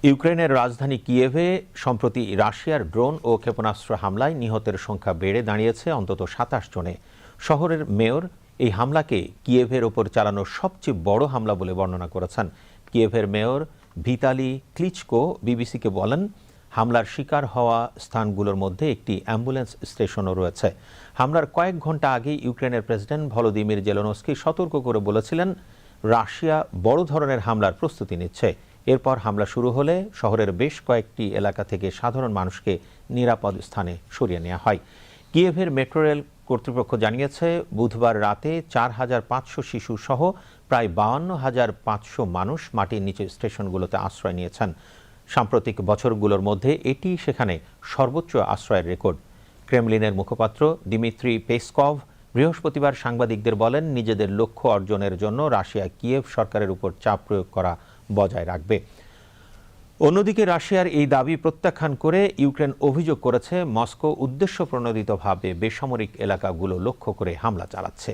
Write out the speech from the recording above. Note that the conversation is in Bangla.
ইউক্রেনের রাজধানী কিয়েভে সম্প্রতি রাশিয়ার ড্রোন ও ক্ষেপণাস্ত্র হামলায় নিহতের সংখ্যা বেড়ে দাঁড়িয়েছে অন্তত ২৭ জনে। শহরের মেয়র এই হামলাকে কিয়েভের ওপর চালানো সবচেয়ে বড় হামলা বলে বর্ণনা করেছেন। কিয়েভের মেয়র ভিতালি ক্লিচকো বিবিসিকে বলেন, হামলার শিকার হওয়া স্থানগুলোর মধ্যে একটি অ্যাম্বুলেন্স স্টেশনও রয়েছে। হামলার কয়েক ঘন্টা আগে ইউক্রেনের প্রেসিডেন্ট ভলোদিমির জেলেনস্কি সতর্ক করে বলেছিলেন, রাশিয়া বড় ধরনের হামলার প্রস্তুতি নিচ্ছে। এরপর হামলা শুরু হলে শহরের বেশ কয়েকটি এলাকা থেকে সাধারণ মানুষকে নিরাপদ স্থানে সরিয়ে নেওয়া হয়। কিয়েভের মেট্রো রেল কর্তৃপক্ষ জানিয়েছে, বুধবার রাতে ৪,৫০০ শিশু সহ প্রায় ৫২,৫০০ মানুষ মাটির নিচে স্টেশনগুলোতে আশ্রয় নিয়েছেন। সাম্প্রতিক বছরগুলোর মধ্যে এটি সেখানে সর্বোচ্চ আশ্রয়ের রেকর্ড। ক্রেমলিনের মুখপাত্র দিমিত্রি পেসকভ বৃহস্পতিবার সাংবাদিকদের বলেন, নিজেদের লক্ষ্য অর্জনের জন্য রাশিয়া কিয়েভ সরকারের উপর চাপ প্রয়োগ করা বজায় রাখবে। অন্যদিকে রাশিয়ার এই দাবি প্রত্যাখ্যান করে ইউক্রেন অভিযোগ করেছে, মস্কো উদ্দেশ্যপ্রণোদিতভাবে বেসামরিক এলাকাগুলো লক্ষ্য করে হামলা চালাচ্ছে।